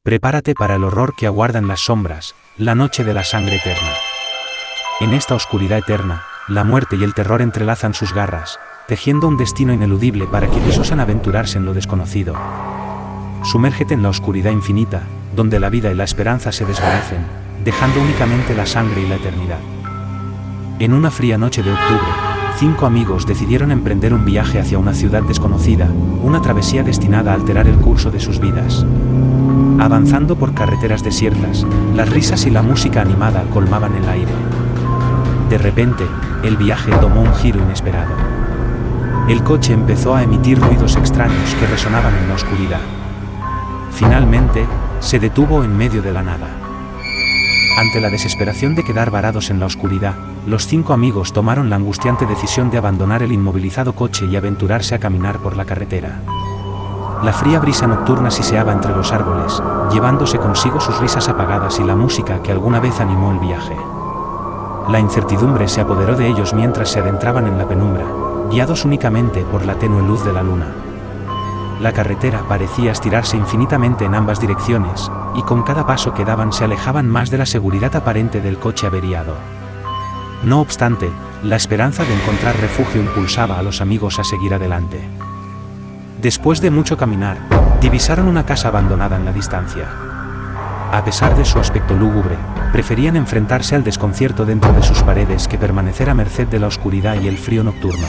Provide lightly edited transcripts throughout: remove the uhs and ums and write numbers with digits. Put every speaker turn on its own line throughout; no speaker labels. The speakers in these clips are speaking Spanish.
Prepárate para el horror que aguardan las sombras, la noche de la sangre eterna. En esta oscuridad eterna, la muerte y el terror entrelazan sus garras, tejiendo un destino ineludible para quienes osan aventurarse en lo desconocido. Sumérgete en la oscuridad infinita, donde la vida y la esperanza se desvanecen, dejando únicamente la sangre y la eternidad. En una fría noche de octubre, 5 amigos decidieron emprender un viaje hacia una ciudad desconocida, una travesía destinada a alterar el curso de sus vidas. Avanzando por carreteras desiertas, las risas y la música animada colmaban el aire. De repente, el viaje tomó un giro inesperado. El coche empezó a emitir ruidos extraños que resonaban en la oscuridad. Finalmente, se detuvo en medio de la nada. Ante la desesperación de quedar varados en la oscuridad, los 5 amigos tomaron la angustiante decisión de abandonar el inmovilizado coche y aventurarse a caminar por la carretera. La fría brisa nocturna siseaba entre los árboles, llevándose consigo sus risas apagadas y la música que alguna vez animó el viaje. La incertidumbre se apoderó de ellos mientras se adentraban en la penumbra, guiados únicamente por la tenue luz de la luna. La carretera parecía estirarse infinitamente en ambas direcciones, y con cada paso que daban se alejaban más de la seguridad aparente del coche averiado. No obstante, la esperanza de encontrar refugio impulsaba a los amigos a seguir adelante. Después de mucho caminar, divisaron una casa abandonada en la distancia. A pesar de su aspecto lúgubre, preferían enfrentarse al desconcierto dentro de sus paredes que permanecer a merced de la oscuridad y el frío nocturno.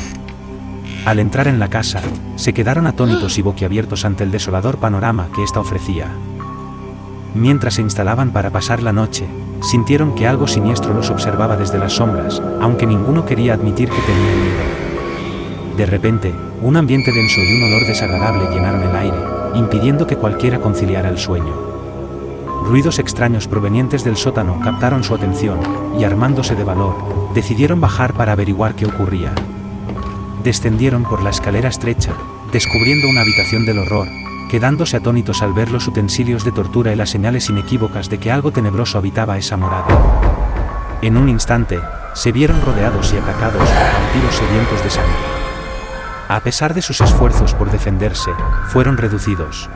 Al entrar en la casa, se quedaron atónitos y boquiabiertos ante el desolador panorama que ésta ofrecía. Mientras se instalaban para pasar la noche, sintieron que algo siniestro los observaba desde las sombras, aunque ninguno quería admitir que tenían miedo. De repente, un ambiente denso y un olor desagradable llenaron el aire, impidiendo que cualquiera conciliara el sueño. Ruidos extraños provenientes del sótano captaron su atención, y armándose de valor, decidieron bajar para averiguar qué ocurría. Descendieron por la escalera estrecha, descubriendo una habitación del horror, quedándose atónitos al ver los utensilios de tortura y las señales inequívocas de que algo tenebroso habitaba esa morada. En un instante, se vieron rodeados y atacados por vampiros sedientos de sangre. A pesar de sus esfuerzos por defenderse, fueron reducidos.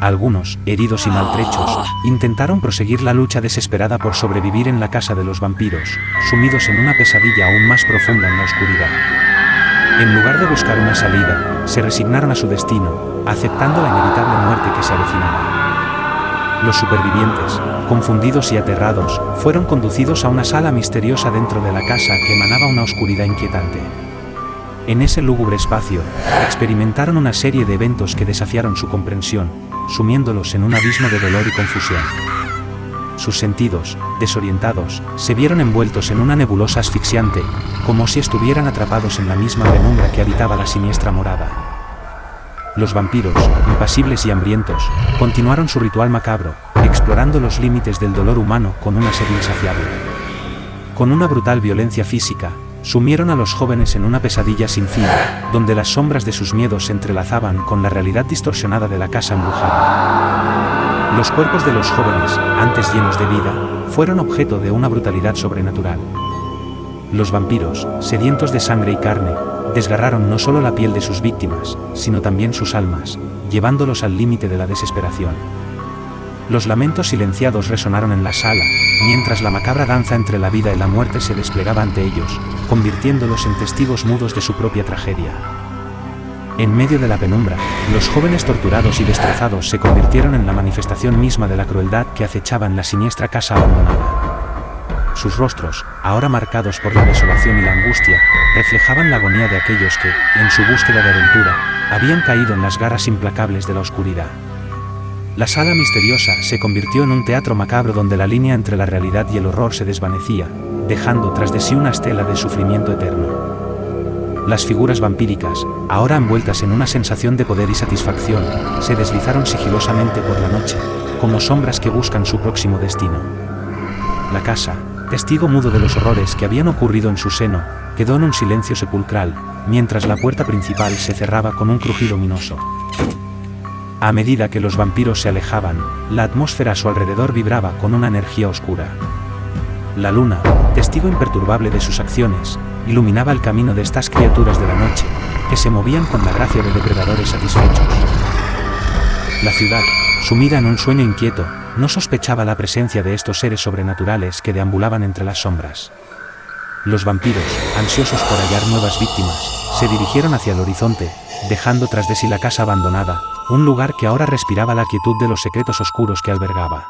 Algunos, heridos y maltrechos, intentaron proseguir la lucha desesperada por sobrevivir en la casa de los vampiros, sumidos en una pesadilla aún más profunda en la oscuridad. En lugar de buscar una salida, se resignaron a su destino, aceptando la inevitable muerte que se avecinaba. Los supervivientes, confundidos y aterrados, fueron conducidos a una sala misteriosa dentro de la casa que emanaba una oscuridad inquietante. En ese lúgubre espacio, experimentaron una serie de eventos que desafiaron su comprensión, sumiéndolos en un abismo de dolor y confusión. Sus sentidos, desorientados, se vieron envueltos en una nebulosa asfixiante, como si estuvieran atrapados en la misma penumbra que habitaba la siniestra morada. Los vampiros, impasibles y hambrientos, continuaron su ritual macabro, explorando los límites del dolor humano con una sed insaciable. Con una brutal violencia física, sumieron a los jóvenes en una pesadilla sin fin, donde las sombras de sus miedos se entrelazaban con la realidad distorsionada de la casa embrujada. Los cuerpos de los jóvenes, antes llenos de vida, fueron objeto de una brutalidad sobrenatural. Los vampiros, sedientos de sangre y carne, desgarraron no solo la piel de sus víctimas, sino también sus almas, llevándolos al límite de la desesperación. Los lamentos silenciados resonaron en la sala, mientras la macabra danza entre la vida y la muerte se desplegaba ante ellos, convirtiéndolos en testigos mudos de su propia tragedia. En medio de la penumbra, los jóvenes torturados y destrozados se convirtieron en la manifestación misma de la crueldad que acechaba en la siniestra casa abandonada. Sus rostros, ahora marcados por la desolación y la angustia, reflejaban la agonía de aquellos que, en su búsqueda de aventura, habían caído en las garras implacables de la oscuridad. La sala misteriosa se convirtió en un teatro macabro donde la línea entre la realidad y el horror se desvanecía, dejando tras de sí una estela de sufrimiento eterno. Las figuras vampíricas, ahora envueltas en una sensación de poder y satisfacción, se deslizaron sigilosamente por la noche, como sombras que buscan su próximo destino. La casa, testigo mudo de los horrores que habían ocurrido en su seno, quedó en un silencio sepulcral, mientras la puerta principal se cerraba con un crujido ominoso. A medida que los vampiros se alejaban, la atmósfera a su alrededor vibraba con una energía oscura. La luna, testigo imperturbable de sus acciones, iluminaba el camino de estas criaturas de la noche, que se movían con la gracia de depredadores satisfechos. La ciudad, Sumida en un sueño inquieto, no sospechaba la presencia de estos seres sobrenaturales que deambulaban entre las sombras. Los vampiros, ansiosos por hallar nuevas víctimas, se dirigieron hacia el horizonte, dejando tras de sí la casa abandonada, un lugar que ahora respiraba la quietud de los secretos oscuros que albergaba.